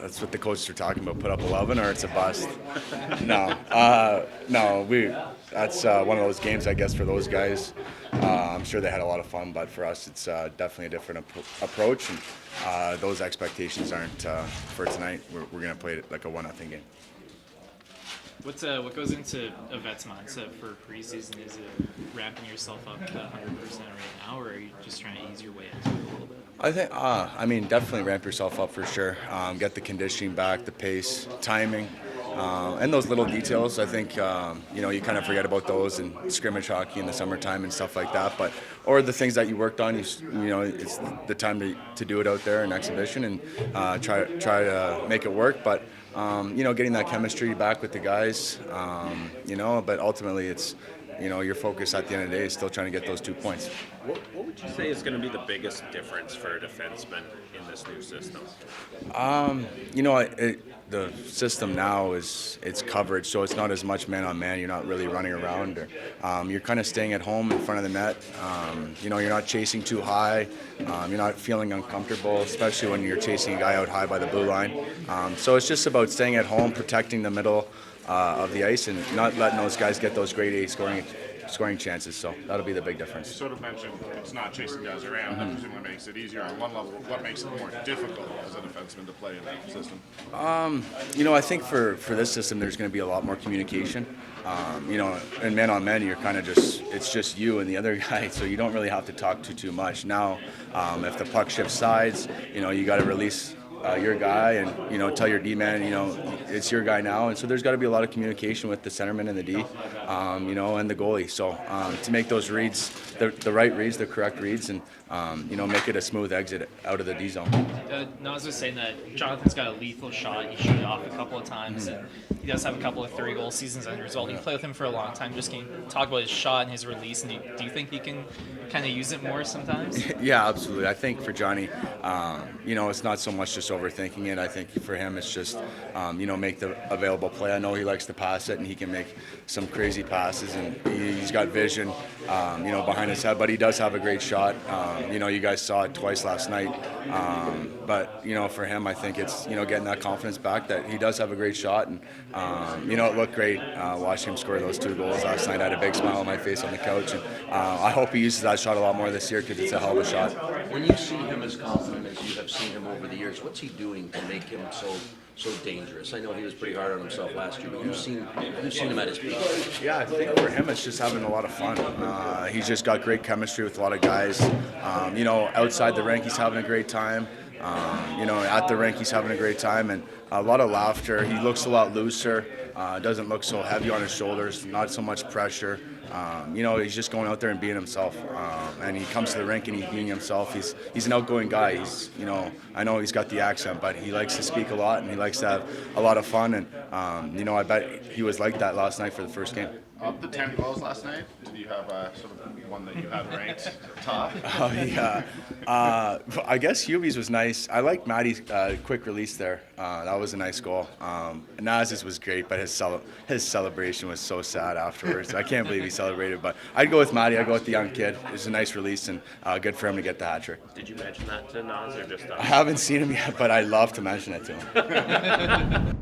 That's what the coaches are talking about. Put up 11 or it's a bust. No, no. That's one of those games, I guess, for those guys. I'm sure they had a lot of fun, but for us, it's definitely a different approach. And those expectations aren't for tonight. We're going to play it like a 1-0 game. What goes into a vet's mindset for preseason? Is it ramping yourself up to 100% right now, or are you just trying to ease your way into it a little bit? I mean, definitely ramp yourself up for sure. Get the conditioning back, the pace, timing, and those little details. I think you kind of forget about those in scrimmage hockey in the summertime and stuff like that. But or the things that you worked on, it's the time to do it out there in exhibition and try to make it work. But getting that chemistry back with the guys, but ultimately it's. Your focus at the end of the day is still trying to get those 2 points. What would you say is going to be the biggest difference for a defenseman in this new system? The system now it's coverage, so it's not as much man on man. You're not really running around, or you're kind of staying at home in front of the net. You're not chasing too high. You're not feeling uncomfortable, especially when you're chasing a guy out high by the blue line. So it's just about staying at home, protecting the middle of the ice, and not letting those guys get those grade A scoring chances. So that'll be the big difference. You sort of mentioned it's not chasing guys around. That presumably makes it easier on one level. What makes it more difficult as a defenseman to play in that system? I think for this system, there's going to be a lot more communication. And man on man, you're kind of it's just you and the other guy, so you don't really have to talk too much. Now, if the puck shifts sides, you got to release your guy and tell your D-man it's your guy now, and so there's got to be a lot of communication with the centerman and the D and the goalie, so to make those reads the right reads, the correct reads, and make it a smooth exit out of the D zone. Nas was saying that Jonathan's got a lethal shot. He shot it off a couple of times, and he does have a couple of 30-goal seasons under his belt. You play with him for a long time. Just can you talk about his shot and his release, and do you think he can kind of use it more sometimes? Yeah, absolutely. I think for Johnny, it's not so much just overthinking it. I think for him, it's just make the available play. I know he likes to pass it, and he can make some crazy passes, and he's got vision, behind his head. But he does have a great shot. You guys saw it twice last night. But for him, I think it's getting that confidence back that he does have a great shot, and it looked great watching him score those 2 goals last night. I had a big smile on my face on the couch, and I hope he uses that shot a lot more this year because it's a hell of a shot. When you see him as confident as you have seen him over the years, what's he doing to make him so dangerous? I know he was pretty hard on himself last year, but you've seen him at his peak. Yeah, I think for him it's just having a lot of fun. He's just got great chemistry with a lot of guys. Outside the rink he's having a great time. At the rink he's having a great time, and a lot of laughter. He looks a lot looser. Doesn't look so heavy on his shoulders. Not so much pressure. He's just going out there and being himself. And he comes to the rink and he's being himself. He's an outgoing guy. I know he's got the accent, but he likes to speak a lot and he likes to have a lot of fun. And I bet he was like that last night for the first game. Of the 10 goals last night, did you have sort of one that you had ranked top? Oh, yeah. I guess Hubie's was nice. I like Matty's quick release there. That was a nice goal. Naz's was great, but his celebration was so sad afterwards. I can't believe he celebrated. But I'd go with Matty. I'd go with the young kid. It was a nice release, and good for him to get the hat trick. Did you mention that to Nas or just? I haven't seen him yet, but I'd love to mention it to him.